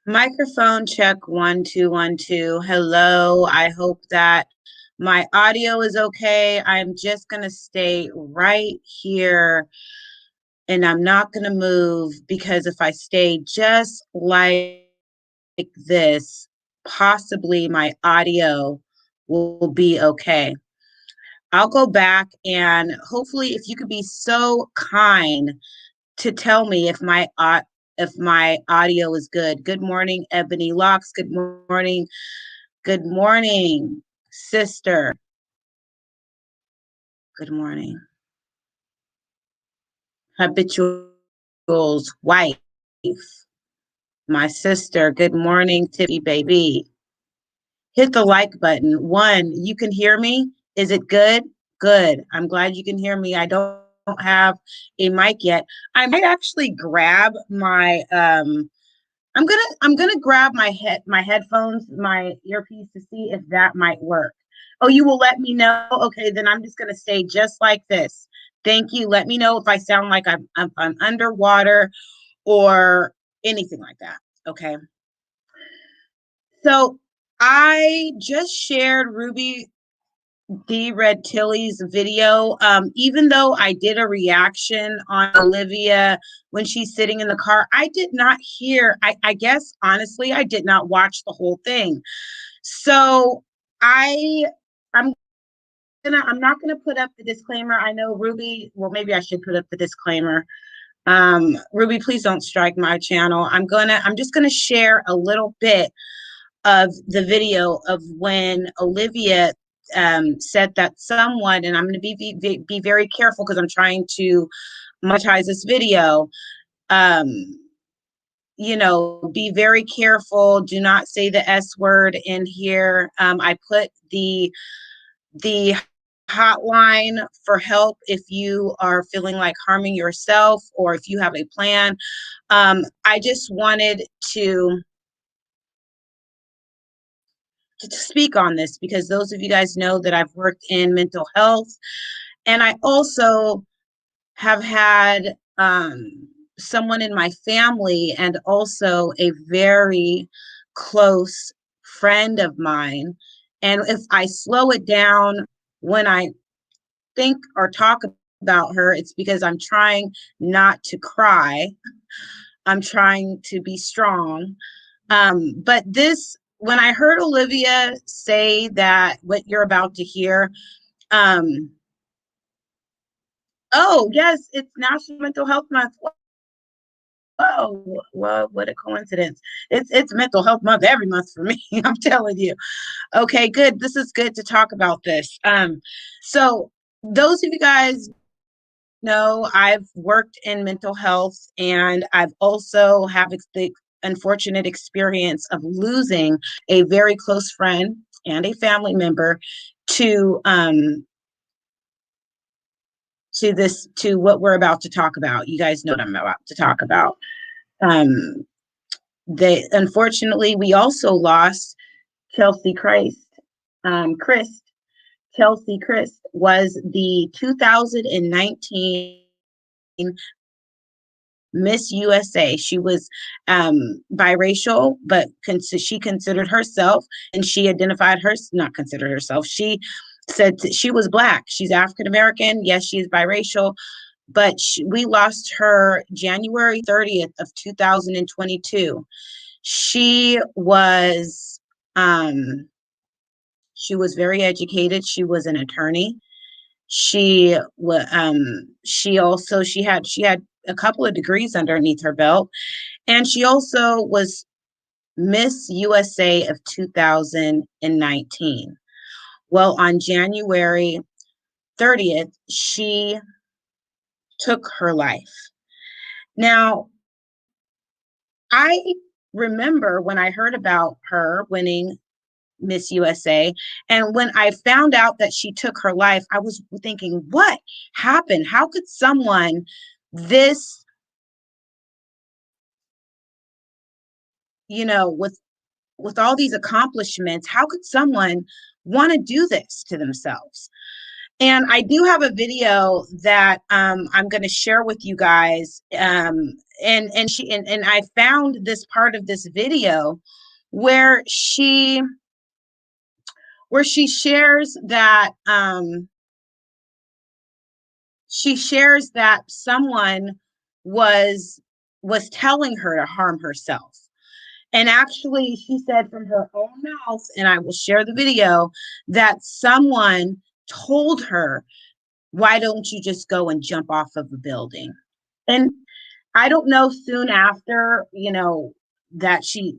Microphone check 1 2 1 2. Hello. I hope that my audio is okay. I'm just going to stay right here and I'm not going to move because if I stay just like this, possibly my audio will be okay. I'll go back and hopefully if you could be so kind to tell me if my audio is good. Good morning, Ebony Locks. Good morning. Good morning, sister. Good morning. Habitual's wife. My sister. Good morning, Tiffy baby. Hit the like button. One, you can hear me? Is it good? Good. I'm glad you can hear me. I don't have a mic yet. I might actually grab my I'm gonna grab my headphones, my earpiece to see if that might work. Oh, you will let me know? Okay, then I'm just gonna stay just like this. Thank you. Let me know if I sound like I'm underwater or anything like that. Okay. So I just shared Ruby D. Red Tilly's video. Even though I did a reaction on Olivia when she's sitting in the car, I did not hear, I guess, honestly, I did not watch the whole thing. So I, I'm I'm not gonna put up the disclaimer. I know Ruby, well, maybe I should put up the disclaimer. Ruby, please don't strike my channel. I'm just gonna share a little bit of the video of when Olivia said that someone, and I'm going to be very careful because I'm trying to monetize this video. Um, be very careful. Do not say the S word in here. I put the hotline for help if you are feeling like harming yourself or if you have a plan. I just wanted to speak on this because those of you guys know that I've worked in mental health and I also have had someone in my family and also a very close friend of mine. And if I slow it down when I think or talk about her, it's because I'm trying not to cry. I'm trying to be strong. But when I heard Olivia say that what you're about to hear, um, oh, yes, it's National Mental Health Month. Whoa, whoa, what a coincidence. It's Mental Health Month every month for me, I'm telling you. Okay, good. This is good to talk about this. So those of you guys know I've worked in mental health and I've also have the unfortunate experience of losing a very close friend and a family member to to what we're about to talk about. You guys know what I'm about to talk about. Um, they unfortunately we also lost Chelsea Christ. Christ Chelsea Christ was the 2019 Miss USA. She was biracial, but she considered herself, and she identified her not considered herself. She said she was Black. She's African American. Yes, she is biracial, but we lost her January 30th of 2022. She was very educated. She was an attorney. She had a couple of degrees underneath her belt, and she also was Miss USA of 2019. Well, on January 30th, she took her life. Now, I remember when I heard about her winning Miss USA. And when I found out that she took her life, I was thinking, what happened? How could someone this, with all these accomplishments, how could someone want to do this to themselves? And I do have a video that I'm going to share with you guys. and I found this part of this video where she shares that someone was telling her to harm herself. And actually, she said from her own mouth, and I will share the video, that someone told her, why don't you just go and jump off of a building? And I don't know, soon after, that she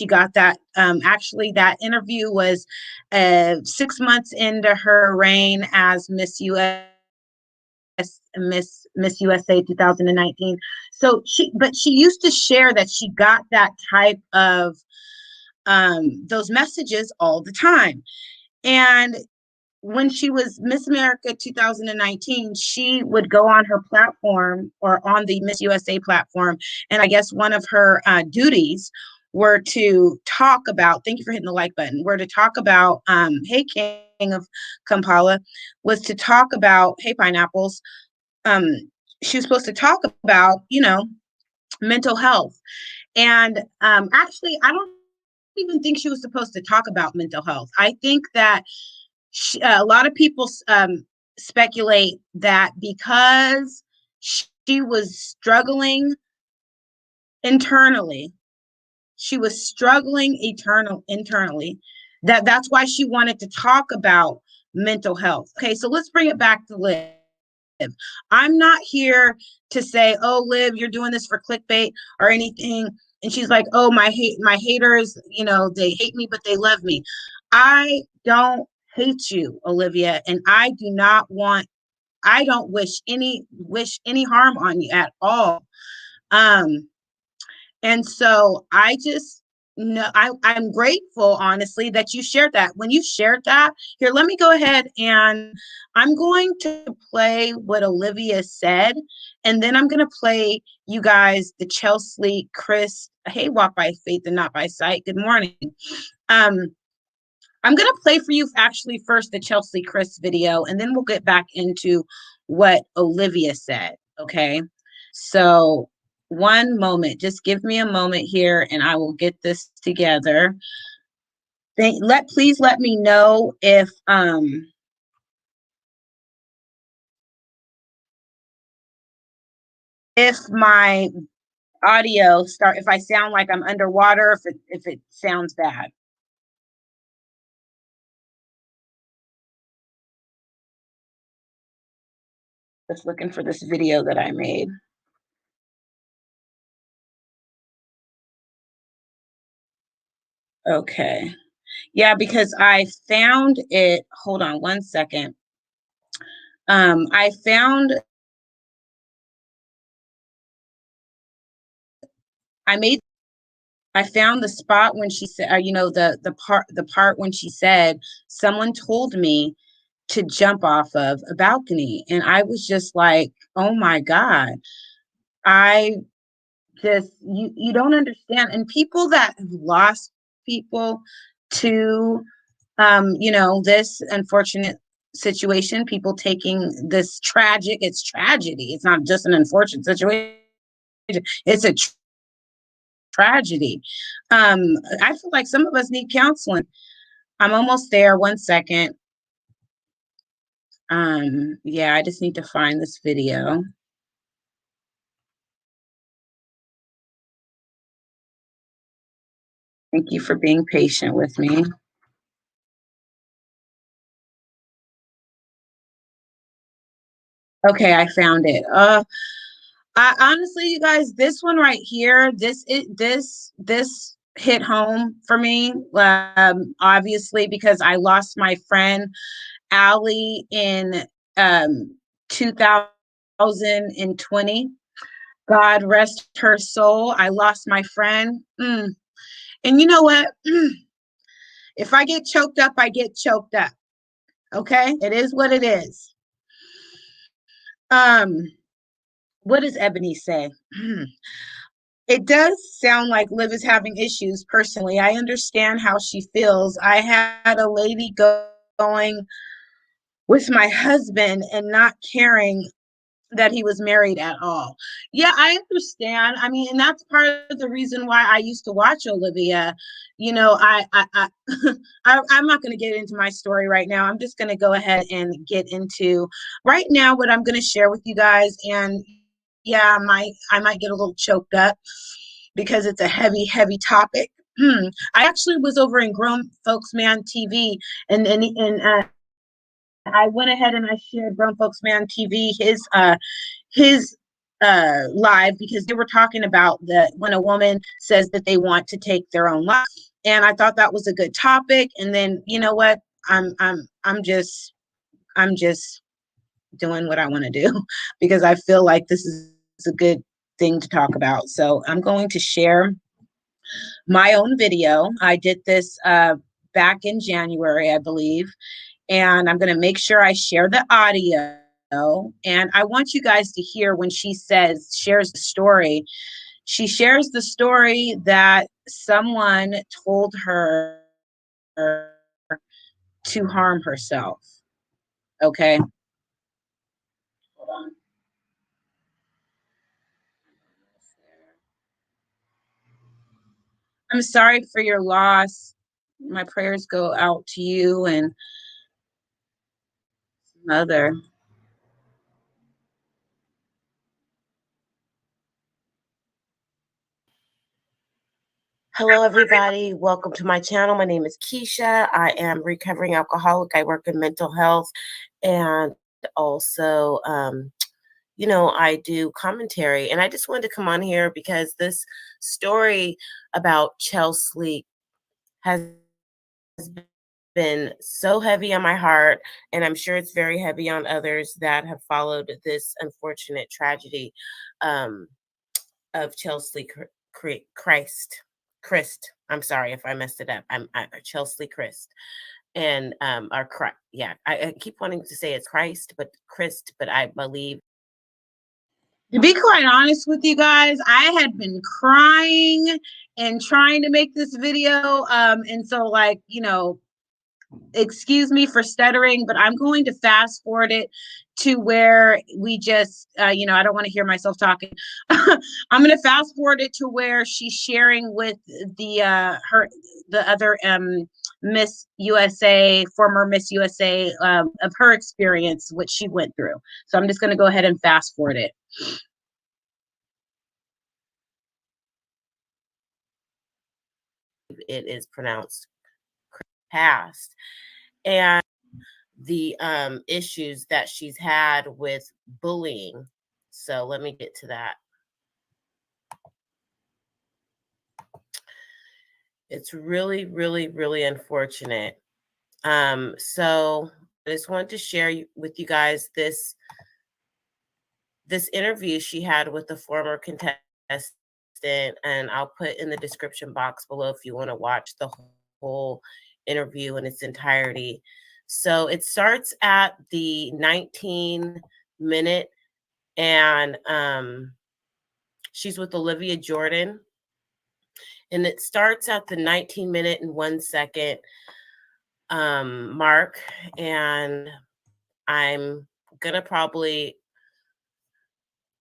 got that. Actually, that interview was 6 months into her reign as Miss USA 2019. So she used to share that she got that type of those messages all the time. And when she was Miss America 2019, she would go on her platform, or on the Miss USA platform, and I guess one of her duties were to talk about, thank you for hitting the like button, were to talk about, hey King of Kampala, was to talk about, hey Pineapples, um, she was supposed to talk about, mental health. And actually, I don't even think she was supposed to talk about mental health. I think that a lot of people speculate that because she was struggling internally, internally, that's why she wanted to talk about mental health. Okay, so let's bring it back to Liv. I'm not here to say, oh, Liv, you're doing this for clickbait or anything. And she's like, oh, my haters, they hate me, but they love me. I don't hate you, Olivia, and I don't wish any harm on you at all. And so I just know I'm grateful, honestly, that you shared that. When you shared that, here, let me go ahead and I'm going to play what Olivia said, and then I'm going to play you guys the Chelsea Chris, hey, walk by faith and not by sight. Good morning. I'm going to play for you actually first the Chelsea Chris video, and then we'll get back into what Olivia said. Okay. So one moment, just give me a moment here and I will get this together. Please let me know if my audio if I sound like I'm underwater, if it sounds bad. Just looking for this video that I made. Okay. Yeah, because I found it. Hold on one second. I found the spot when she said, the part when she said, someone told me to jump off of a balcony. And I was just like, oh my God. I just, you don't understand. And people that have lost people to, this unfortunate situation, people taking this it's tragedy. It's not just an unfortunate situation. It's a tragedy. I feel like some of us need counseling. I'm almost there. One second. Yeah, I just need to find this video. Thank you for being patient with me. Okay, I found it. I honestly, you guys, this one right here, this hit home for me. Obviously, because I lost my friend Allie in 2020. God rest her soul. I lost my friend. And you know what? If I get choked up, I get choked up. Okay? It is what it is. What does Ebony say? It does sound like Liv is having issues personally. I understand how she feels. I had a lady going with my husband and not caring that he was married at all. Yeah, I understand. I mean, and that's part of the reason why I used to watch Olivia. You know, I'm not going to get into my story right now. I'm just going to go ahead and get into right now what I'm going to share with you guys. And yeah, I might get a little choked up because it's a heavy topic. I actually was over in Grown Folks Man TV, and I went ahead and I shared Grown Folks Man TV his live, because they were talking about the when a woman says that they want to take their own life, and I thought that was a good topic. And then you know what, I'm just doing what I want to do because I feel like this is a good thing to talk about. So I'm going to share my own video. I did this back in January, I believe, and I'm going to make sure I share the audio. And I want you guys to hear when she shares the story. She shares the story that someone told her to harm herself. Okay. Hold on. I'm sorry for your loss. My prayers go out to you and mother. Hello, everybody. Welcome to my channel. My name is Keisha. I am recovering alcoholic. I work in mental health, and also, I do commentary. And I just wanted to come on here because this story about Chelsea has been so heavy on my heart, and I'm sure it's very heavy on others that have followed this unfortunate tragedy of Chelsea Christ. I'm sorry if I messed it up. Chelsea Christ. And or Christ. Yeah, I keep wanting to say it's Christ, but Christ, but I believe. To be quite honest with you guys, I had been crying and trying to make this video. And so, like, excuse me for stuttering, but I'm going to fast forward it to where we just, I don't want to hear myself talking. I'm going to fast forward it to where she's sharing with the other Miss USA, former Miss USA, of her experience, what she went through. So I'm just going to go ahead and fast forward it. It is pronounced past, and the issues that she's had with bullying. So let me get to that. It's really, really, really unfortunate. So I just wanted to share with you guys this interview she had with the former contestant, and I'll put in the description box below if you want to watch the whole interview in its entirety. So it starts at the 19-minute, and she's with Olivia Jordan, and it starts at the 19-minute and 1 second mark, and I'm gonna probably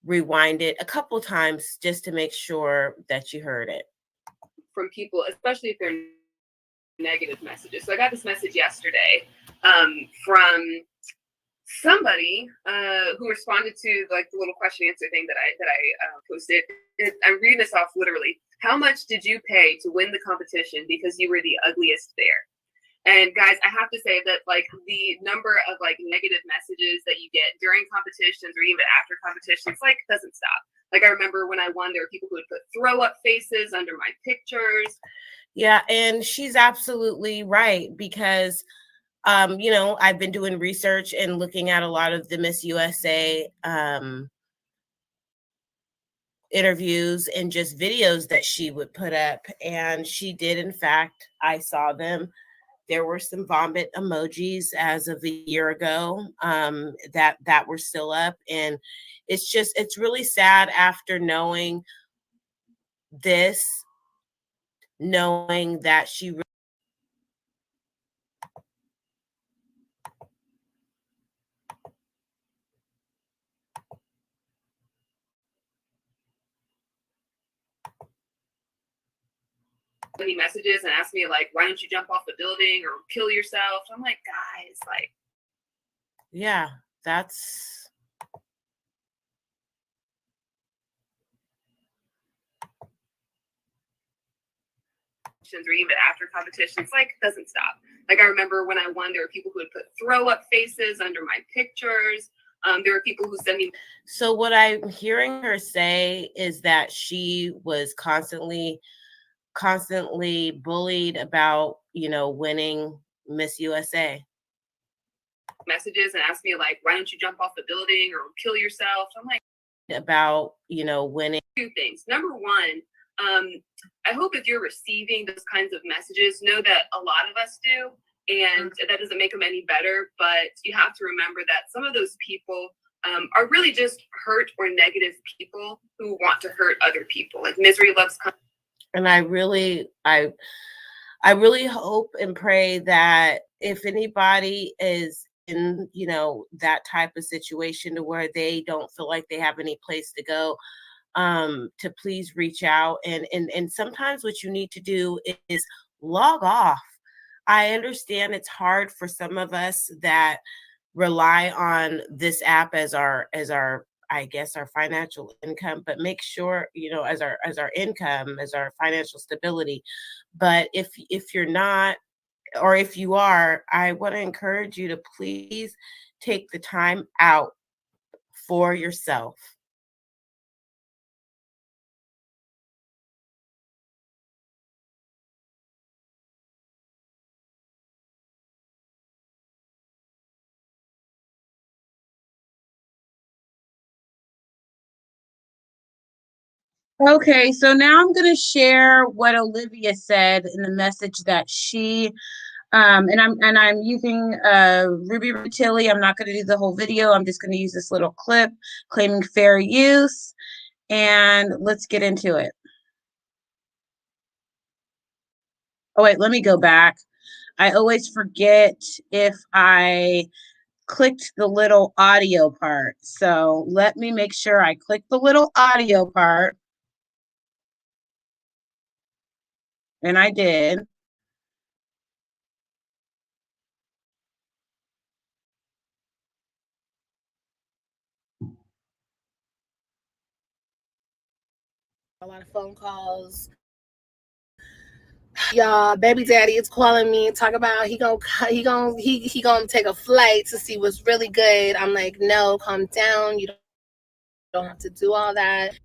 rewind it a couple times just to make sure that you heard it. From people, especially if they're negative messages. So I got this message yesterday from somebody who responded to like the little question answer thing that I posted. I'm reading this off literally. How much did you pay to win the competition because you were the ugliest there? And guys, I have to say that like the number of like negative messages that you get during competitions or even after competitions like doesn't stop. Like I remember when I won, there were people who would put throw up faces under my pictures. Yeah, and she's absolutely right because I've been doing research and looking at a lot of the Miss USA interviews and just videos that she would put up. And she did, in fact, I saw them. There were some vomit emojis as of a year ago that were still up. And it's really sad after knowing this, knowing that she Many messages and ask me like, why don't you jump off the building or kill yourself? I'm like, guys, like, yeah, that's or even after competitions, like, doesn't stop. Like, I remember when I won, there were people who would put throw up faces under my pictures. There were people who sent me. So what I'm hearing her say is that she was constantly bullied about, winning Miss USA. Messages and ask me like, why don't you jump off the building or kill yourself? I'm like, about, winning. Two things. Number one, I hope if you're receiving those kinds of messages, know that a lot of us do, and that doesn't make them any better, but you have to remember that some of those people are really just hurt or negative people who want to hurt other people. Like, misery loves company. And I really hope and pray that if anybody is in, that type of situation to where they don't feel like they have any place to go, to please reach out. And sometimes what you need to do is log off. I understand it's hard for some of us that rely on this app as our I guess our financial income, but make sure, as our income, as our financial stability. But if you're not, or if you are, I want to encourage you to please take the time out for yourself. Okay, so now I'm going to share what Olivia said in the message that she and I'm using Ruby Tilly. I'm not going to do the whole video. I'm just going to use this little clip claiming fair use, and let's get into it. Oh wait, let me go back. I always forget if I clicked the little audio part. So let me make sure I click the little audio part. And I did. A lot of phone calls. Y'all, baby daddy is calling me, talk about he gonna take a flight to see what's really good. I'm like, no, calm down. You don't have to do all that.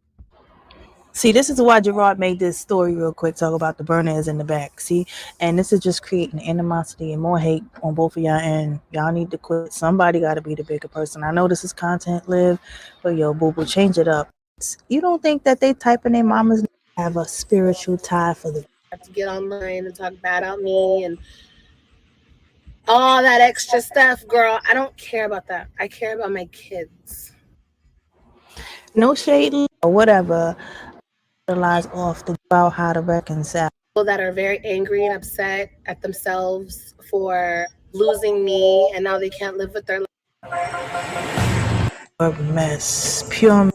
See, this is why Gerard made this story real quick, talk about the burners in the back. See, and this is just creating animosity and more hate on both of y'all, and y'all need to quit. Somebody got to be the bigger person. I know this is content, Liv, but yo, boo-boo, change it up. You don't think that they typing their mamas have a spiritual tie for the... To get online and talk bad about me and all that extra stuff, girl. I don't care about that. I care about my kids. No shade or whatever. Lies off about how to reconcile. People that are very angry and upset at themselves for losing me, and now they can't live with their life. A mess, pure.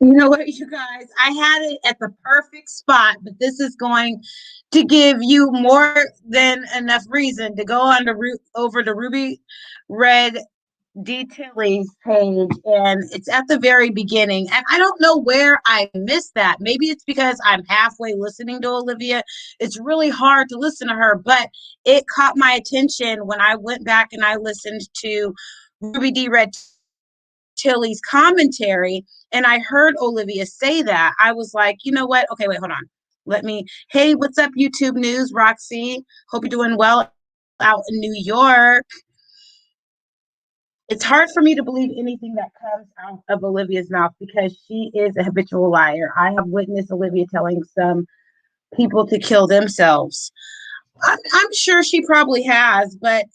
You know what, you guys? I had it at the perfect spot, but this is going to give you more than enough reason to go on to over to Ruby Red D. Tilly's page, and it's at the very beginning. And I don't know where I missed that. Maybe it's because I'm halfway listening to Olivia. It's really hard to listen to her, but it caught my attention when I went back and I listened to Ruby D. Red Tilly's commentary, and I heard Olivia say that. I was like, you know what? Okay, wait, hold on. Hey, what's up, YouTube News? Roxy, hope you're doing well out in New York. It's hard for me to believe anything that comes out of Olivia's mouth because she is a habitual liar. I have witnessed Olivia telling some people to kill themselves. I'm sure she probably has, but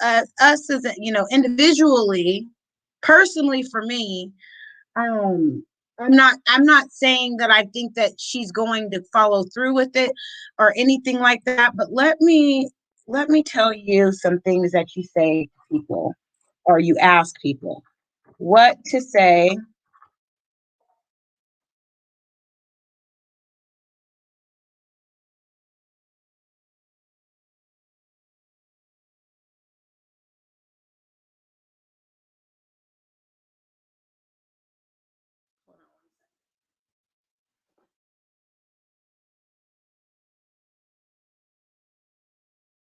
us as individually, personally, for me, I'm not saying that I think that she's going to follow through with it or anything like that. But let me tell you some things that you say, people. or you ask people what to say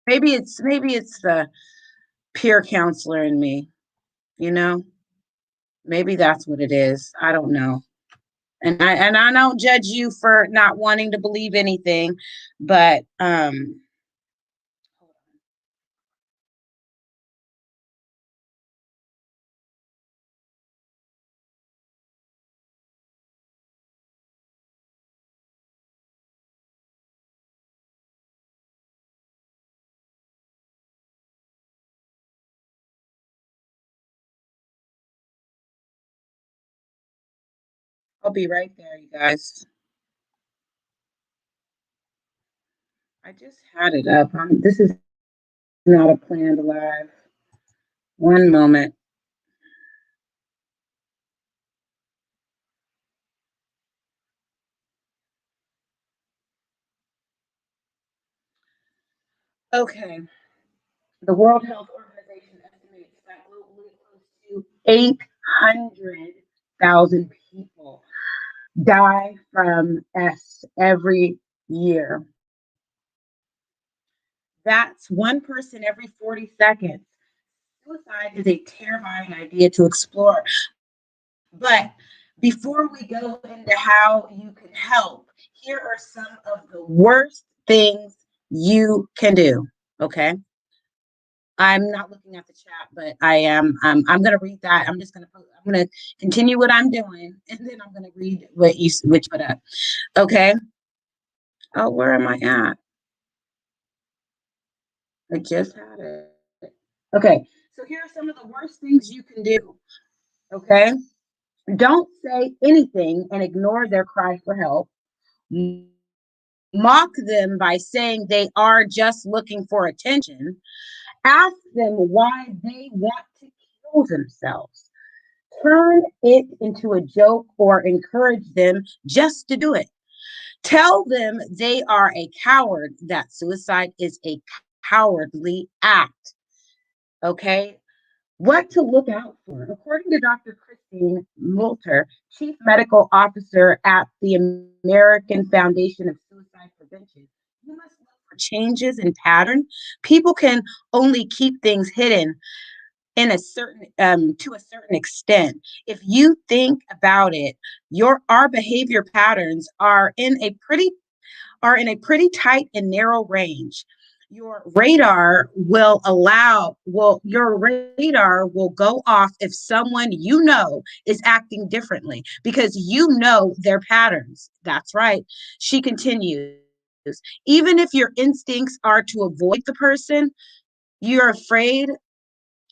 maybe it's the peer counselor in me, you know? Maybe that's what it is. I don't know. And I don't judge you for not wanting to believe anything, but I'll be right there, you guys. I just had it up. This is not a planned live. One moment. Okay. The World Health Organization estimates that globally close to 800,000 people die from S every year. That's one person every 40 seconds. Suicide is a terrifying idea to explore. But before we go into how you can help, here are some of the worst things you can do. Okay. I'm not looking at the chat, but I am. I'm going to read that. I'm going to continue what I'm doing, and then I'm going to read what you put up. Okay. Oh, where am I at? I just had it. Okay. So here are some of the worst things you can do. Okay. Don't say anything and ignore their cry for help. Mock them by saying they are just looking for attention. Ask them why they want to kill themselves. Turn it into a joke or encourage them just to do it. Tell them they are a coward, that suicide is a cowardly act. Okay? What to look out for. According to Dr. Christine Moulter, Chief Medical Officer at the American Foundation of Suicide Prevention, you must look for changes in pattern. People can only keep things hidden in a certain to a certain extent. If you think about it, our behavior patterns are in a pretty tight and narrow range. Your radar will go off if someone you know is acting differently because you know their patterns. That's right. She continues. Even if your instincts are to avoid the person, you're afraid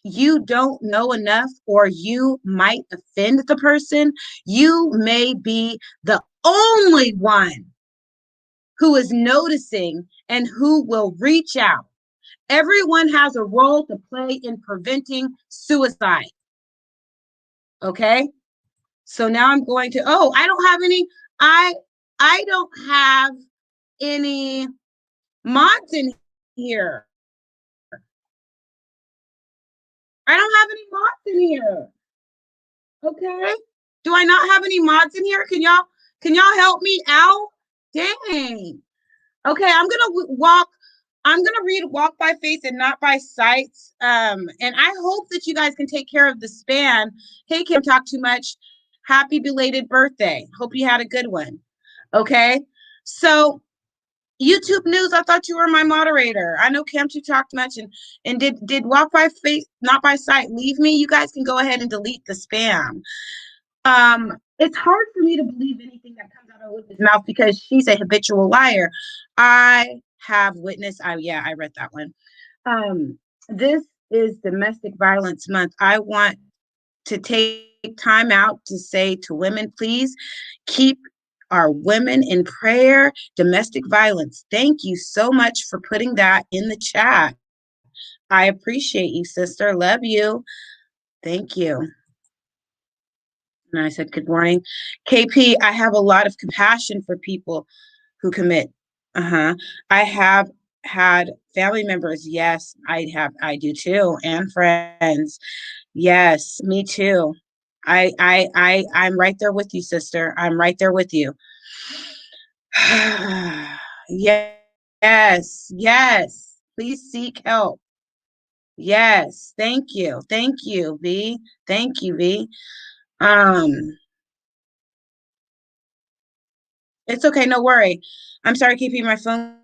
you don't know enough or you might offend the person, you may be the only one who is noticing and who will reach out. Everyone has a role to play in preventing suicide. Okay? So now I'm going to, I don't have any, I don't have any mods in here. I don't have any mods in here. Okay. Do I not have any mods in here? Can y'all help me out? Dang. Okay, I'm gonna read Walk by Faith and Not by Sight. And I hope that you guys can take care of the span. Hey, Kim, talk too much. Happy belated birthday. Hope you had a good one. Okay. So YouTube news, I thought you were my moderator. I know Cam too talked much and did Walk by Faith, Not by Sight leave me? You guys can go ahead and delete the spam. It's hard for me to believe anything that comes out of Olivia mouth because she's a habitual liar. I have witnessed. I read that one. This is Domestic Violence Month. I want to take time out to say to women, please keep our women in prayer. Domestic violence. Thank you so much for putting that in the chat. I appreciate you, sister. Love you. Thank you. And I said, good morning. KP, I have a lot of compassion for people who commit. Uh-huh. I have had family members. Yes, I do too. And friends. Yes, me too. I'm right there with you, sister. I'm right there with you. Yes, yes. Please seek help. Yes, thank you. Thank you, V. Thank you, V. Um, it's okay, no worry. I'm sorry, KP, my phone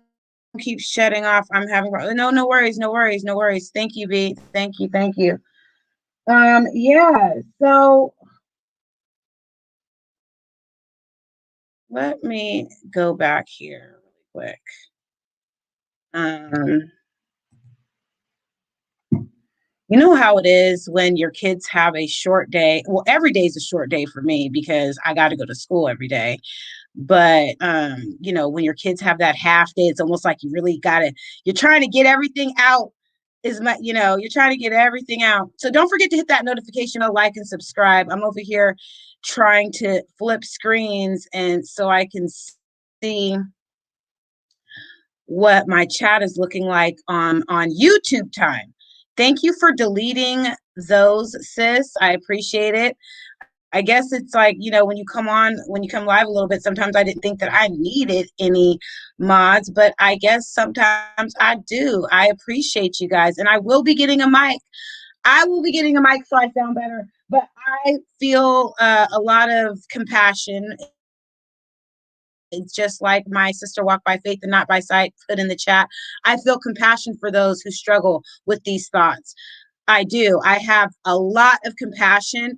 keeps shutting off. I'm having no worries, no worries, no worries. Thank you, V. Thank you, thank you. Yeah, so let me go back here really quick. You know how it is when your kids have a short day. Well, every day is a short day for me because I got to go to school every day. But when your kids have that half day, it's almost like you really gotta, you're trying to get everything out. You're trying to get everything out. So don't forget to hit that notification, like and subscribe. I'm over here trying to flip screens and so I can see what my chat is looking like on YouTube time. Thank you for deleting those, sis. I appreciate it. I guess it's like, when you come live a little bit, sometimes I didn't think that I needed any mods, but I guess sometimes I do. I appreciate you guys. And I will be getting a mic. So I sound better. But I feel a lot of compassion. It's just like my sister Walk by Faith and Not by Sight put in the chat. I feel compassion for those who struggle with these thoughts. I do. I have a lot of compassion.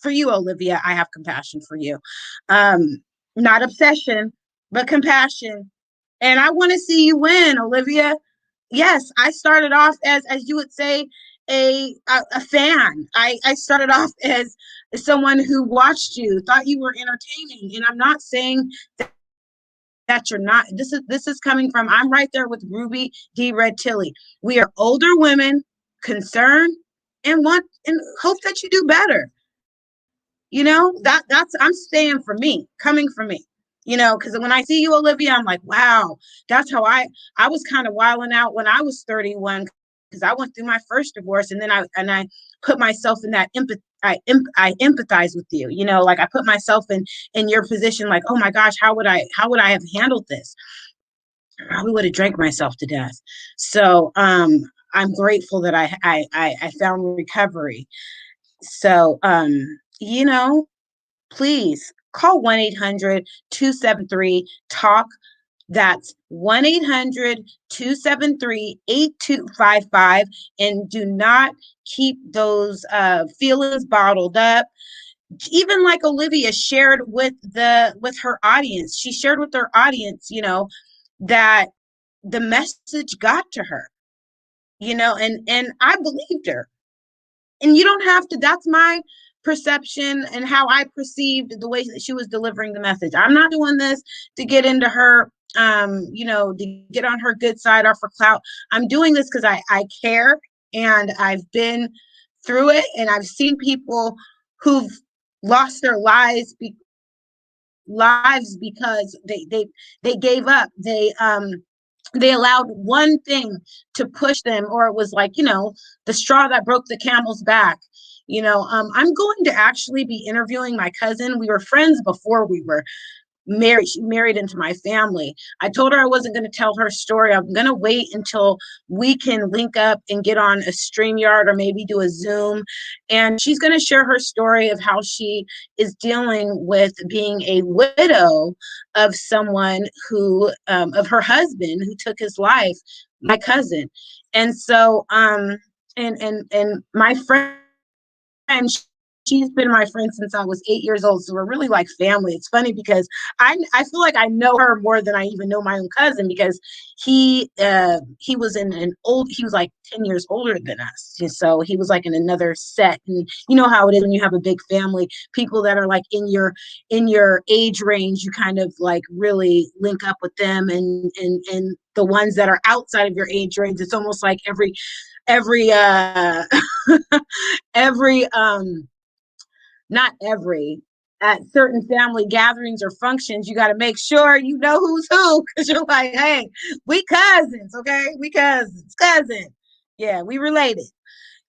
For you, Olivia, I have compassion for you. Not obsession, but compassion. And I want to see you win, Olivia. Yes, I started off as you would say, a fan. I started off as someone who watched you, thought you were entertaining. And I'm not saying that you're not. This is coming from, I'm right there with Ruby D. Red Tilly. We are older women concerned and want and hope that you do better. That's I'm saying for me, coming from me. Because when I see you, Olivia, I'm like, wow, that's how I was kind of wilding out when I was 31 because I went through my first divorce and then I put myself in that empathy. I empathize with you, like I put myself in your position, like, oh my gosh, how would I have handled this? I probably would have drank myself to death. So I'm grateful that I found recovery. So please call 1-800-273-TALK. That's 1-800-273-8255. And do not keep those feelings bottled up. Even like Olivia shared with her audience. She shared with her audience, that the message got to her, and I believed her. And you don't have to, that's my perception and how I perceived the way that she was delivering the message. I'm not doing this to get into her, to get on her good side or for clout. I'm doing this because I care and I've been through it and I've seen people who've lost their lives because they gave up. They allowed one thing to push them, or it was like, the straw that broke the camel's back. I'm going to actually be interviewing my cousin. We were friends before we were married. She married into my family. I told her I wasn't going to tell her story. I'm going to wait until we can link up and get on a StreamYard or maybe do a Zoom. And she's going to share her story of how she is dealing with being a widow of someone of her husband who took his life, my cousin. And so, and my friend, she's been my friend since I was 8 years old. So we're really like family. It's funny because I feel like I know her more than I even know my own cousin because he was he was like 10 years older than us. And so he was like in another set. And you know how it is when you have a big family, people that are like in your age range, you kind of like really link up with them, and the ones that are outside of your age range, it's almost like every every not every, at certain family gatherings or functions, you got to make sure you know who's who, because you're like, hey, we cousins, okay? We cousins, cousin. Yeah, we related,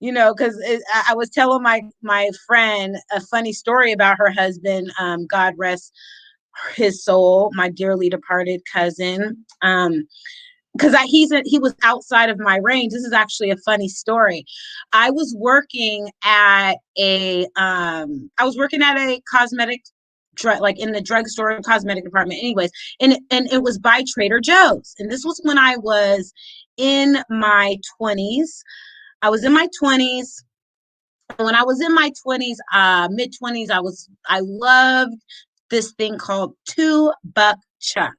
because I was telling my friend a funny story about her husband, God rest his soul, my dearly departed cousin. Because he was outside of my range. This is actually a funny story. I was working at a cosmetic like in the drugstore cosmetic department, anyways, and it was by Trader Joe's, and this was when I was in my 20s. I was in my 20s. When I was in my 20s, mid 20s, I loved this thing called $2 Chuck.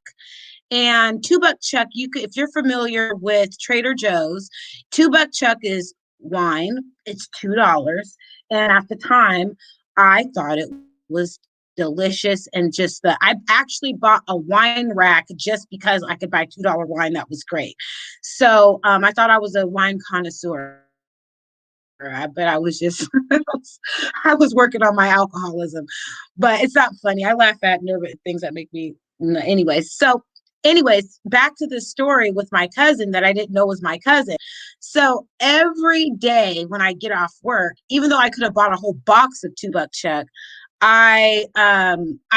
And $2 Chuck, if you're familiar with Trader Joe's, $2 Chuck is wine. It's $2. And at the time, I thought it was delicious. And I actually bought a wine rack just because I could buy $2 wine. That was great. So I thought I was a wine connoisseur. But I was just, I was working on my alcoholism. But it's not funny. I laugh at nervous things that make me, anyways. Anyways, back to the story with my cousin that I didn't know was my cousin. So every day when I get off work, even though I could have bought a whole box of $2 Chuck, I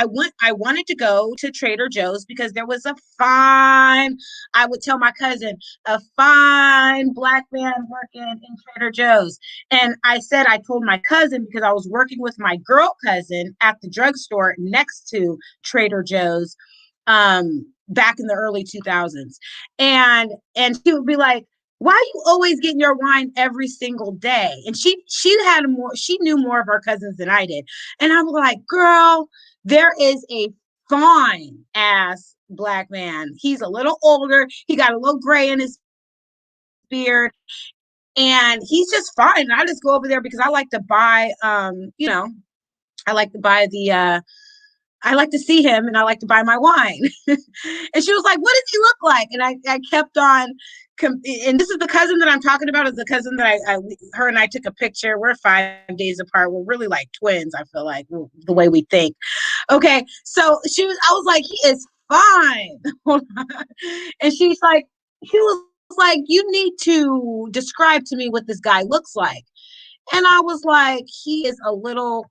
wanted to go to Trader Joe's because there was I would tell my cousin, a fine Black man working in Trader Joe's. And I told my cousin because I was working with my girl cousin at the drugstore next to Trader Joe's back in the early 2000s. And she would be like, why are you always getting your wine every single day? And she knew more of our cousins than I did. And I'm like, girl, there is a fine ass Black man. He's a little older. He got a little gray in his beard. And he's just fine. And I just go over there because I like to buy, I like to buy I like to see him and I like to buy my wine. And she was like, what does he look like? And I kept on, and this is the cousin that I'm talking about, is the cousin that her and I took a picture. We're 5 days apart. We're really like twins, I feel like, the way we think. Okay. So I was like, he is fine. And she was like, you need to describe to me what this guy looks like. And I was like, he is a little,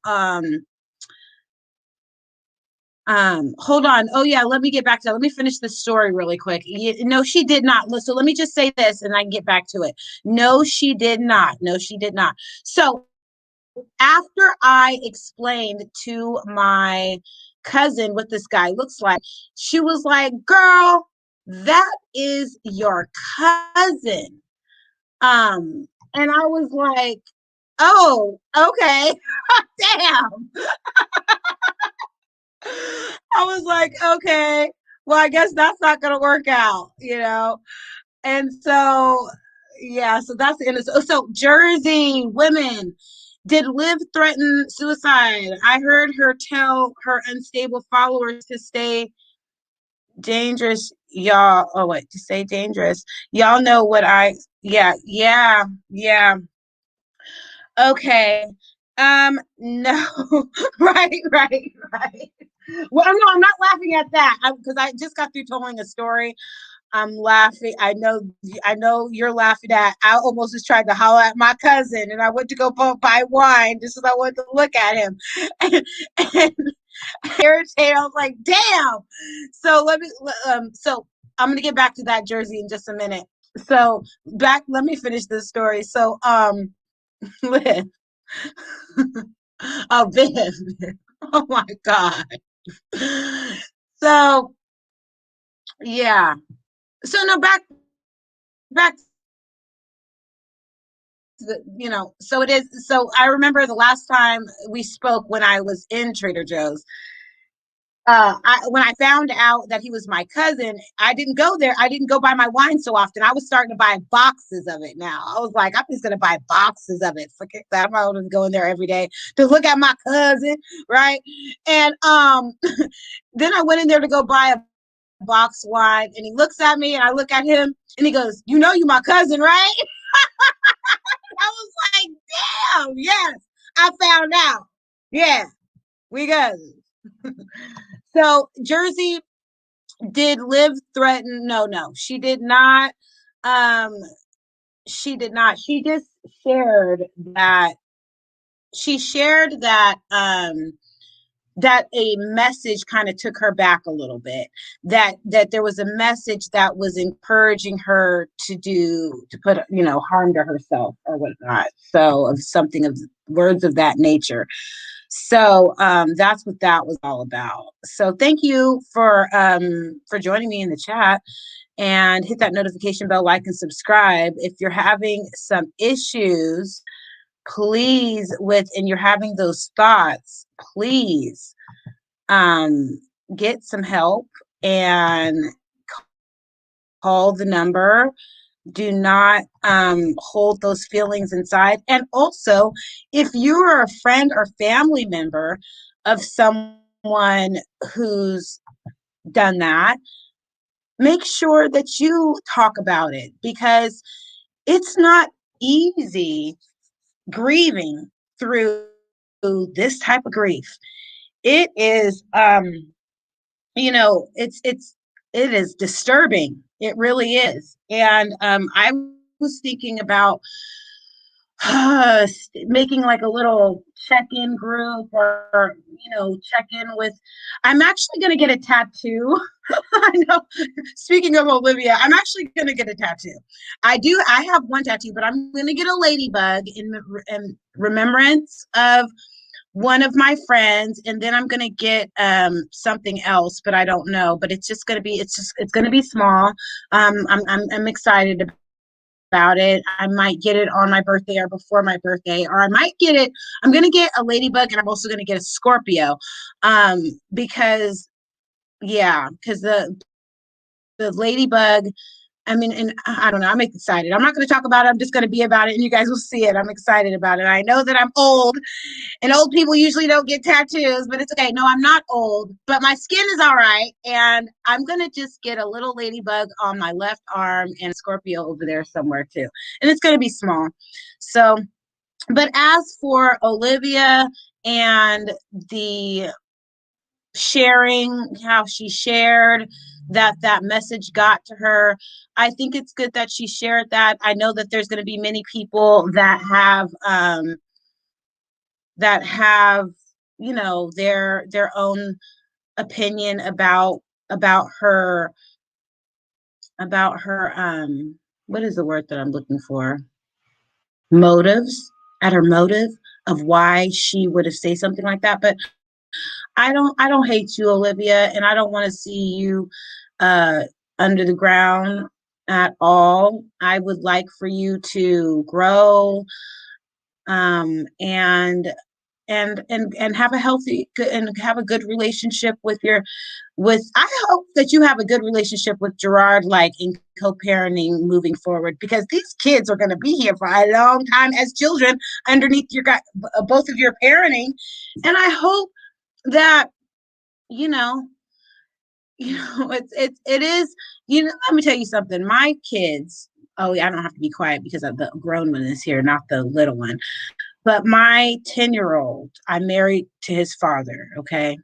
hold on. Oh yeah, let me get back to that. Let me finish the story really quick. No, she did not. So let me just say this and I can get back to it. No, she did not. No, she did not. So after I explained to my cousin what this guy looks like, she was like, girl, that is your cousin. And I was like, oh, okay. Damn. I was like, okay, well, I guess that's not going to work out, And so, yeah, so that's the end of so Jersey women. Did Liv threaten suicide? I heard her tell her unstable followers to stay dangerous, y'all. Oh, wait, to stay dangerous. Y'all know what yeah. Okay. No, right. Well, no, I'm not laughing at that because I just got through telling a story. I'm laughing. I know you're laughing at. I almost just tried to holler at my cousin, and I went to go buy wine just because I wanted to look at him. And irritated. I was like, "Damn!" So so I'm gonna get back to that Jersey in just a minute. So let me finish this story. So Liv. Oh, Viv. Oh my God. So yeah. So no, back to the, so it is. So I remember the last time we spoke when I was in Trader Joe's. When I found out that he was my cousin, I didn't go there. I didn't go buy my wine so often. I was starting to buy boxes of it now. I was like, I'm just going to buy boxes of it. Forget that. I'm not going to go in there every day to look at my cousin, right? And then I went in there to go buy a box wine, and he looks at me, and I look at him, and he goes, you my cousin, right? I was like, damn, yes, I found out. Yeah, we go. So Jersey, did Liv threaten? No, she did not. Um, she did not. She just shared that a message kind of took her back a little bit, that there was a message that was encouraging her to put harm to herself or whatnot, so of something of words of that nature. So that's what that was all about. So thank you for joining me in the chat, and hit that notification bell, like and subscribe if you're having some issues, please, and you're having those thoughts, please get some help and call the number. Do not hold those feelings inside. And also, if you are a friend or family member of someone who's done that, make sure that you talk about it, because it's not easy grieving through this type of grief. It is it is disturbing. It really is. And I was thinking about making like a little check-in group, or check-in with. I'm actually going to get a tattoo. I know, speaking of Olivia, I'm actually going to get a tattoo. I have one tattoo, but I'm going to get a ladybug in remembrance of one of my friends, and then I'm gonna get something else, but I don't know. But it's gonna be small. I'm excited about it. I might get it on my birthday or before my birthday, or I might get it. I'm gonna get a ladybug, and I'm also gonna get a Scorpio, because the ladybug. I mean, and I don't know. I'm excited. I'm not going to talk about it. I'm just going to be about it, and you guys will see it. I'm excited about it. I know that I'm old, and old people usually don't get tattoos, but it's okay. No, I'm not old, but my skin is all right. And I'm going to just get a little ladybug on my left arm and a Scorpio over there somewhere too. And it's going to be small. So, but as for Olivia and the sharing, how she shared that message got to her, I think it's good that she shared that. I know that there's going to be many people that have their own opinion about her, what is the word that I'm looking for, motives, at her motive of why she would have said something like that. But I don't hate you, Olivia, and I don't want to see you under the ground at all. I would like for you to grow, and have a healthy and have a good relationship with I hope that you have a good relationship with Gerard, like in co-parenting moving forward, because these kids are going to be here for a long time as children underneath both of your parenting. And I hope that it is, let me tell you something. My kids, oh, I don't have to be quiet because the grown one is here, not the little one. But my 10-year-old, I'm married to his father, okay?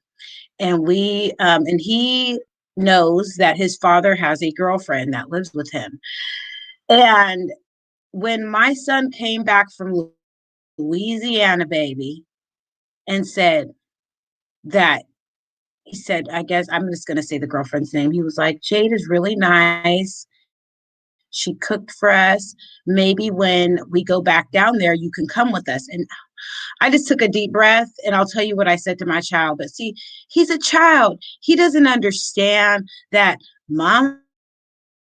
And he knows that his father has a girlfriend that lives with him. And when my son came back from Louisiana, baby, and said that, he said, I guess I'm just going to say the girlfriend's name. He was like, Jade is really nice. She cooked for us. Maybe when we go back down there, you can come with us. And I just took a deep breath, and I'll tell you what I said to my child. But see, he's a child. He doesn't understand that mom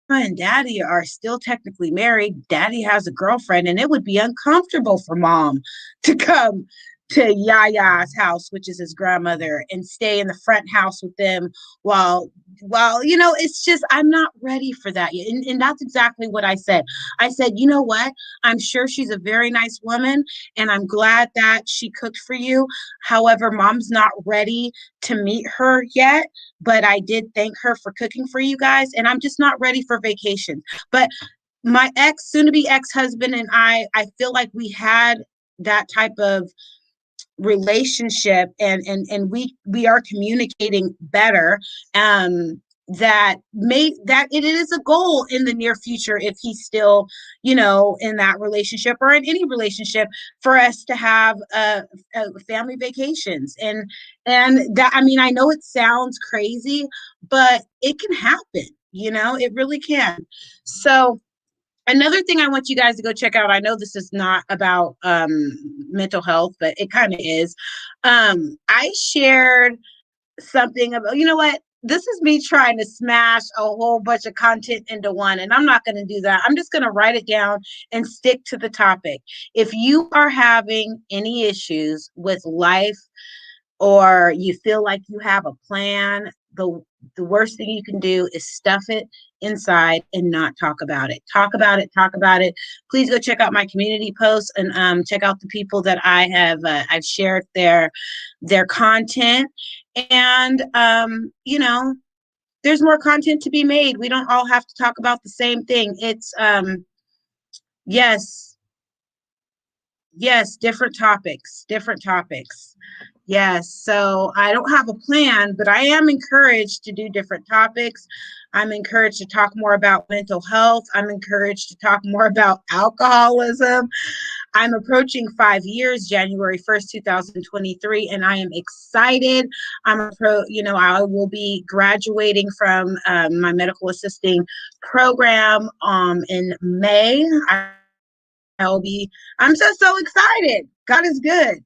and daddy are still technically married. Daddy has a girlfriend, and it would be uncomfortable for mom to come to Yaya's house, which is his grandmother, and stay in the front house with them while it's just, I'm not ready for that yet. And that's exactly what I said. I said, you know what? I'm sure she's a very nice woman, and I'm glad that she cooked for you. However, mom's not ready to meet her yet, but I did thank her for cooking for you guys, and I'm just not ready for vacation. But my soon to be ex-husband and I feel like we had that type of relationship, and we are communicating better. That it is a goal in the near future, if he's still, in that relationship or in any relationship, for us to have family vacations. And that, I mean, I know it sounds crazy, but it can happen. It really can. So another thing I want you guys to go check out, I know this is not about mental health, but it kind of is. I shared something about, you know what? This is me trying to smash a whole bunch of content into one, and I'm not going to do that. I'm just going to write it down and stick to the topic. If you are having any issues with life, or you feel like you have a plan, the worst thing you can do is stuff it inside and not talk about it. Talk about it. Talk about it. Please go check out my community posts and check out the people that I've shared their content. And there's more content to be made. We don't all have to talk about the same thing. It's yes, different topics. Yes, so I don't have a plan, but I am encouraged to do different topics. I'm encouraged to talk more about mental health. I'm encouraged to talk more about alcoholism. I'm approaching 5 years, January 1st, 2023, and I am excited. I will be graduating from my medical assisting program in May. I'm so excited. God is good.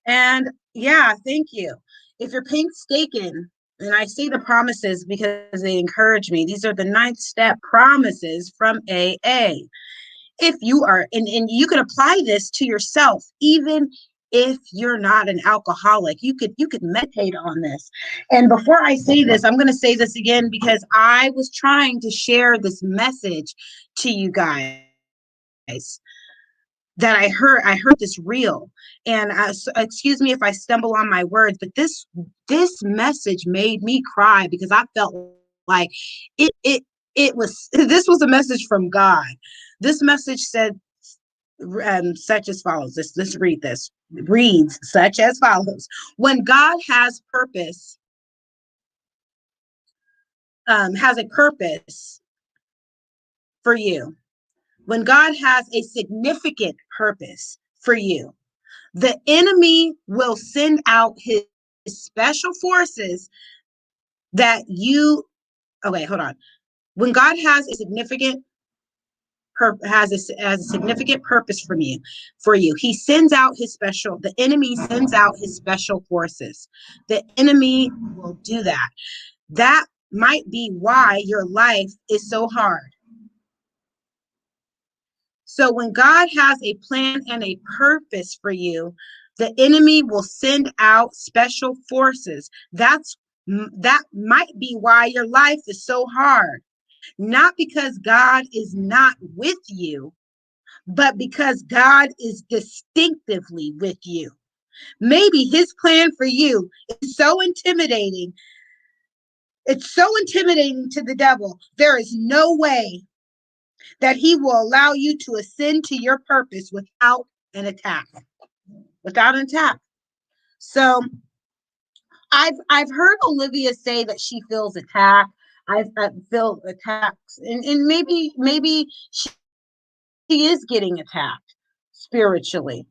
And yeah, thank you. If you're painstaking, and I see the promises because they encourage me, these are the 9th step promises from AA. If you are, and you can apply this to yourself, even if you're not an alcoholic, you could meditate on this. And before I say this, I'm going to say this again, because I was trying to share this message to you guys that I heard this reel, and so, excuse me if I stumble on my words, but this message made me cry, because I felt like it was this was a message from God. This message said such as follows. Let's read this. Reads such as follows: when God has a purpose for you, when God has a significant purpose for you, the enemy will send out his special forces that you, okay, hold on. When God has a significant significant purpose for you, the enemy sends out his special forces. The enemy will do that. That might be why your life is so hard. So when God has a plan and a purpose for you, the enemy will send out special forces. That might be why your life is so hard. Not because God is not with you, but because God is distinctively with you. Maybe his plan for you is so intimidating. It's so intimidating to the devil. There is no way that he will allow you to ascend to your purpose without an attack. So I've heard Olivia say that she feels attacked. I feel attacks, and maybe she is getting attacked spiritually,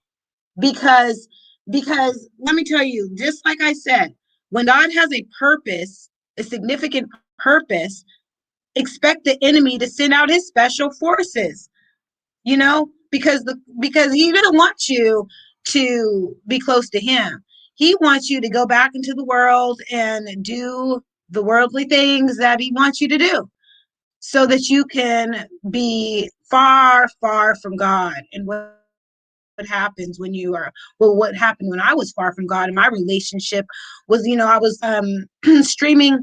because let me tell you, just like I said, when God has a purpose, a significant purpose, expect the enemy to send out his special forces. Because he doesn't want you to be close to him. He wants you to go back into the world and do the worldly things that he wants you to do, so that you can be far from God. And what happens when you are, well, what happened when I was far from God, and my relationship was, I was streaming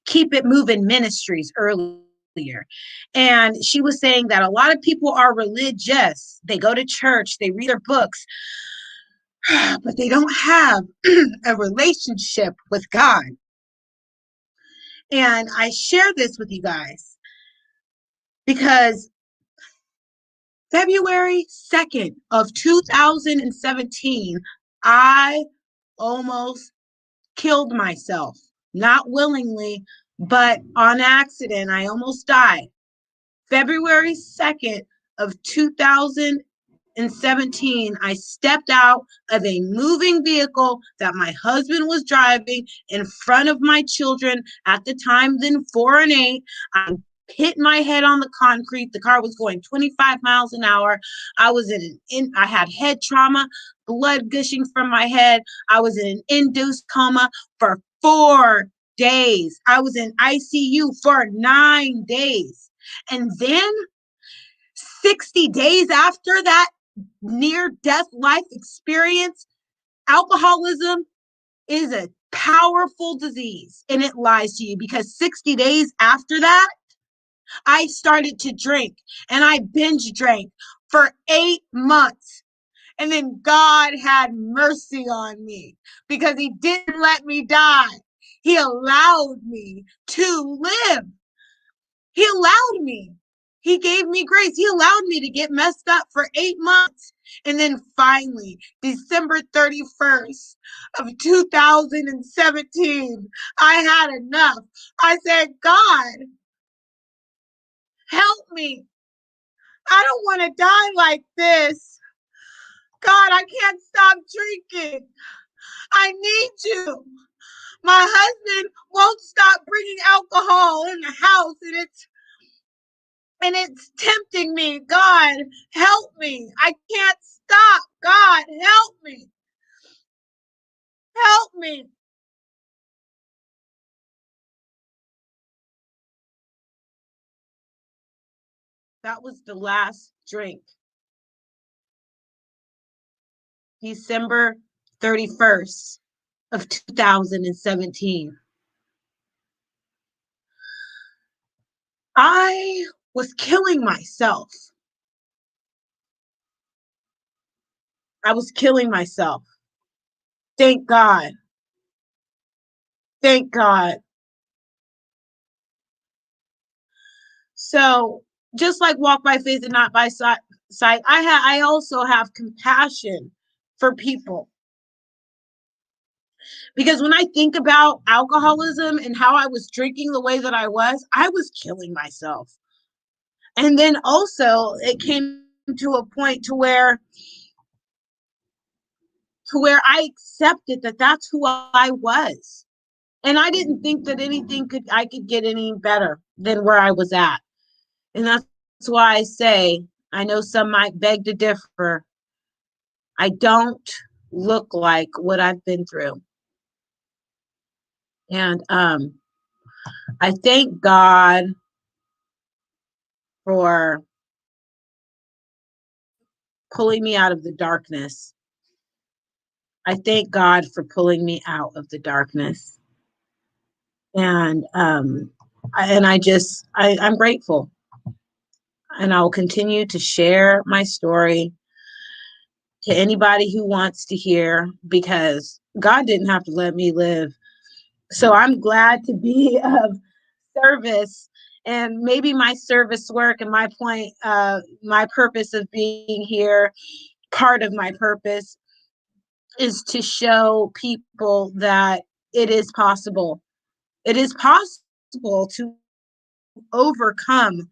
Keep It Moving Ministries earlier. And she was saying that a lot of people are religious. They go to church, they read their books, but they don't have a relationship with God. And I share this with you guys. because February 2nd of 2017, I almost killed myself, not willingly, but on accident. I almost died. February 2nd of 2017, I stepped out of a moving vehicle that my husband was driving in front of my children at the time, then 4 and 8. I hit my head on the concrete. The car was going 25 miles an hour. I was I had head trauma, blood gushing from my head. I was in an induced coma for 4 days. I was in ICU for 9 days. And then 60 days after that near-death life experience, alcoholism is a powerful disease, and it lies to you, because 60 days after that, I started to drink, and I binge drank for 8 months. And then God had mercy on me because he didn't let me die. He allowed me to live. He allowed me. He gave me grace. He allowed me to get messed up for 8 months. And then finally, December 31st of 2017, I had enough. I said, God, help me. I don't want to die like this. God, I can't stop drinking. I need you. My husband won't stop bringing alcohol in the house, and it's tempting me. God, help me. I can't stop. God, help me. Help me. That was the last drink. December 31st of 2017. I was killing myself. I was killing myself. Thank God. Thank God. So just like walk by faith and not by sight, I also have compassion for people. Because when I think about alcoholism and how I was drinking the way that I was killing myself. And then also it came to a point to where I accepted that that's who I was. And I didn't think that I could get any better than where I was at. And that's why I say, I know some might beg to differ. I don't look like what I've been through. And I thank God for pulling me out of the darkness. I thank God for pulling me out of the darkness. And I'm grateful. And I'll continue to share my story to anybody who wants to hear, because God didn't have to let me live. So I'm glad to be of service, and maybe my service work and my point, my purpose of being here, part of my purpose is to show people that it is possible. It is possible to overcome.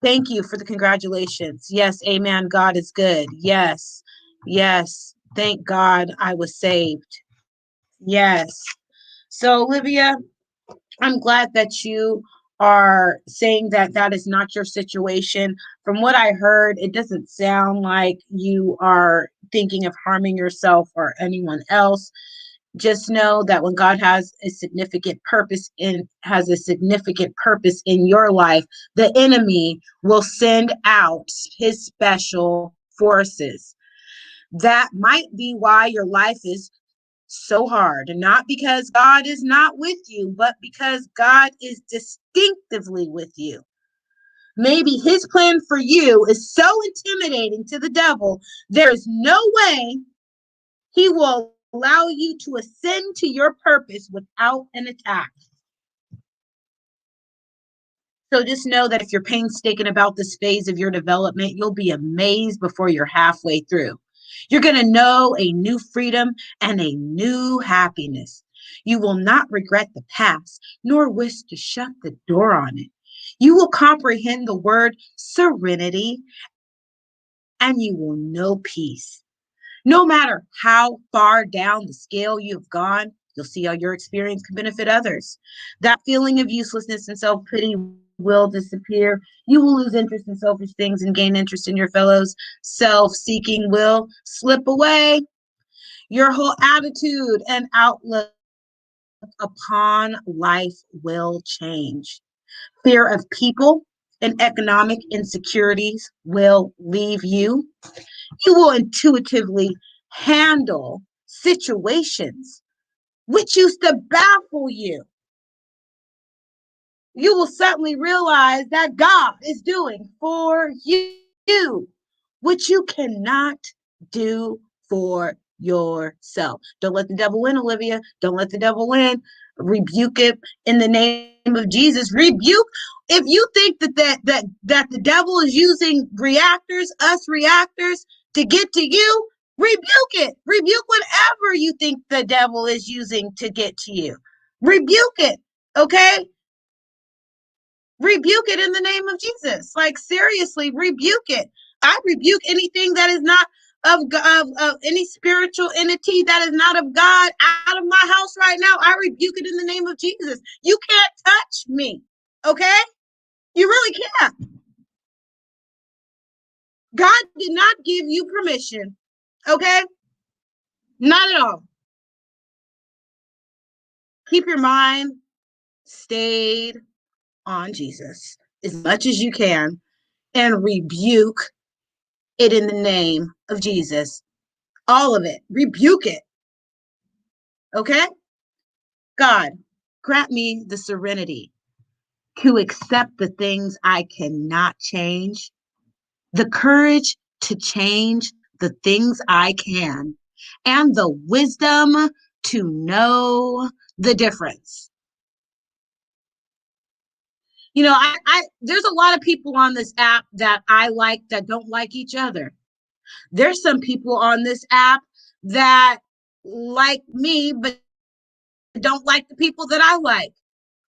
Thank you for the congratulations. Yes, amen. God is good. Yes, yes. Thank God I was saved. Yes. So, Olivia, I'm glad that you are saying that that is not your situation. From what I heard, it doesn't sound like you are thinking of harming yourself or anyone else. Just know that when God has a significant purpose in your life, the enemy will send out his special forces. That might be why your life is so hard, not because God is not with you, but because God is distinctively with you. Maybe his plan for you is so intimidating to the devil, there is no way he will allow you to ascend to your purpose without an attack. So just know that if you're painstaking about this phase of your development, you'll be amazed before you're halfway through. You're going to know a new freedom and a new happiness. You will not regret the past, nor wish to shut the door on it. You will comprehend the word serenity, and you will know peace. No matter how far down the scale you've gone, you'll see how your experience can benefit others. That feeling of uselessness and self-pity will disappear. You will lose interest in selfish things and gain interest in your fellows. Self-seeking will slip away. Your whole attitude and outlook upon life will change. Fear of people and economic insecurities will leave you. You will intuitively handle situations which used to baffle you. You will suddenly realize that God is doing for you what you cannot do for yourself. Don't let the devil win, Olivia. Don't let the devil win. Rebuke it in the name of Jesus. Rebuke. If you think that the devil is using us reactors, to get to you, rebuke it. Rebuke whatever you think the devil is using to get to you. Rebuke it. Okay? Rebuke it in the name of Jesus. Like, seriously, rebuke it. I rebuke anything that is not of any spiritual entity that is not of God out of my house right now. I rebuke it in the name of Jesus. You can't touch me. Okay? You really can't. God did not give you permission. Okay? Not at all. Keep your mind stayed on Jesus as much as you can and rebuke it in the name of Jesus. All of it. Rebuke it. Okay? God, grant me the serenity to accept the things I cannot change, the courage to change the things I can, and the wisdom to know the difference. You know, there's a lot of people on this app that I like that don't like each other. There's some people on this app that like me, but don't like the people that I like.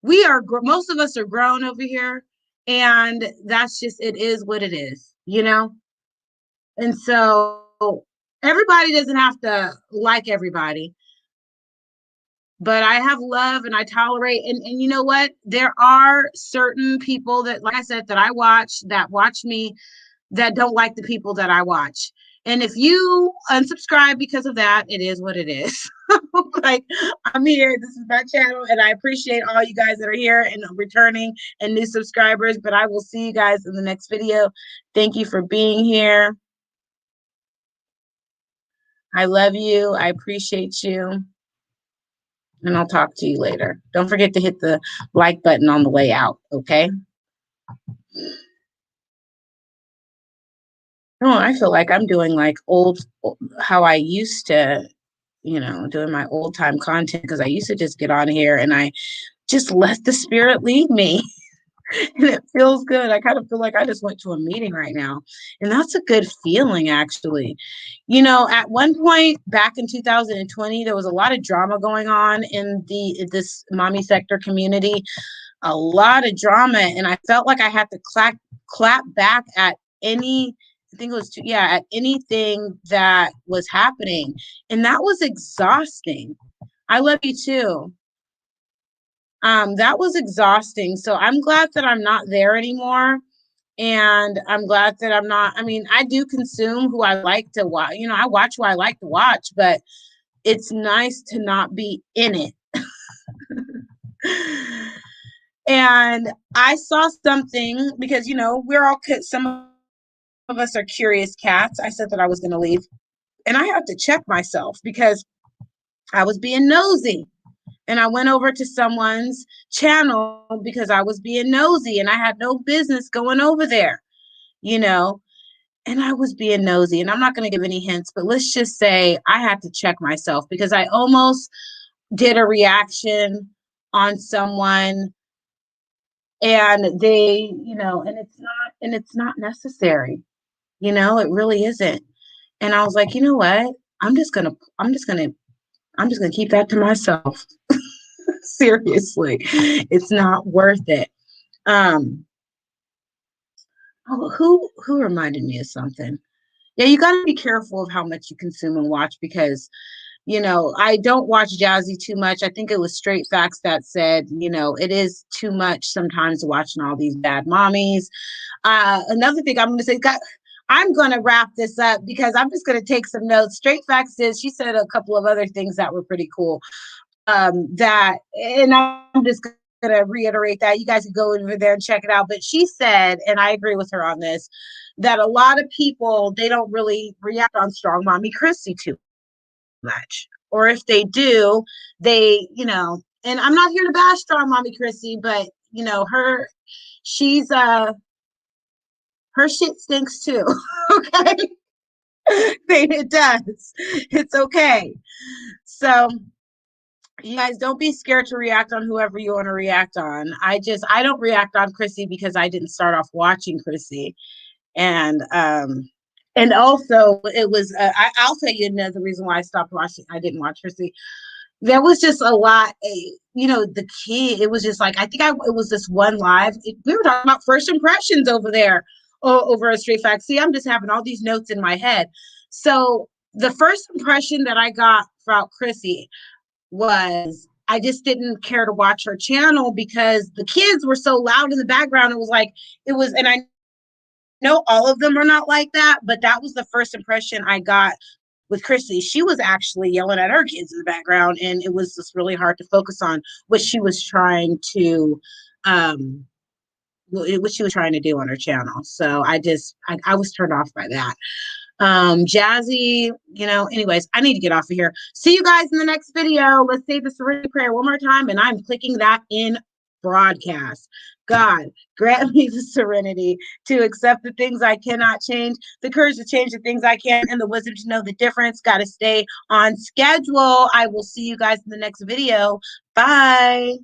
Most of us are grown over here, and that's just, it is what it is, you know? And so everybody doesn't have to like everybody, but I have love and I tolerate. And you know what? There are certain people that, like I said, that watch me, that don't like the people that I watch. And if you unsubscribe because of that, it is what it is. Like, I'm here. This is my channel, and I appreciate all you guys that are here and returning and new subscribers. But I will see you guys in the next video. Thank you for being here. I love you. I appreciate you. And I'll talk to you later. Don't forget to hit the like button on the way out, okay? Oh, I feel like I'm doing like how I used to, doing my old time content, because I used to just get on here and I just let the spirit lead me. And it feels good. I kind of feel like I just went to a meeting right now. And that's a good feeling, actually. At one point back in 2020, there was a lot of drama going on in this mommy sector community, a lot of drama. And I felt like I had to clap back at at anything that was happening. And that was exhausting. I love you too. That was exhausting. So I'm glad that I'm not there anymore. And I'm glad that I do consume who I like to watch. I watch who I like to watch, but it's nice to not be in it. And I saw something because, some of us are curious cats. I said that I was going to leave, and I had to check myself because I was being nosy. And I went over to someone's channel because I was being nosy, and I had no business going over there, and I was being nosy. And I'm not going to give any hints, but let's just say I had to check myself because I almost did a reaction on someone, and they, and it's not necessary. It really isn't. And I was like, you know what? I'm just gonna keep that to myself. Seriously, it's not worth it. Oh, who reminded me of something? Yeah, you got to be careful of how much you consume and watch, because I don't watch Jazzy too much. I think it was Straight Facts that said, it is too much sometimes watching all these bad mommies. Another thing I'm going to say, I'm going to wrap this up because I'm just going to take some notes. Straight Facts she said a couple of other things that were pretty cool. And I'm just going to reiterate that. You guys can go over there and check it out. But she said, and I agree with her on this, that a lot of people, they don't really react on Strong Mommy Chrissy too much. Or if they do, they, and I'm not here to bash Strong Mommy Chrissy, but she's her shit stinks too. Okay. It does. It's okay. So you guys don't be scared to react on whoever you want to react on. I don't react on Chrissy because I didn't start off watching Chrissy. And also it was I'll tell you another reason why I didn't watch Chrissy. There was just a lot, the kid, it was just like, it was this one live, we were talking about first impressions over there, over a Straight Fact. See, I'm just having all these notes in my head. So the first impression that I got about Chrissy was, I just didn't care to watch her channel because the kids were so loud in the background. And I know all of them are not like that, but that was the first impression I got with Chrissy. She was actually yelling at her kids in the background, and it was just really hard to focus on what she was trying to do on her channel. So I was turned off by that. Jazzy, anyways, I need to get off of here. See you guys in the next video. Let's say the Serenity Prayer one more time, and I'm clicking that in broadcast. God, grant me the serenity to accept the things I cannot change, the courage to change the things I can, and the wisdom to know the difference. Got to stay on schedule. I will see you guys in the next video. Bye.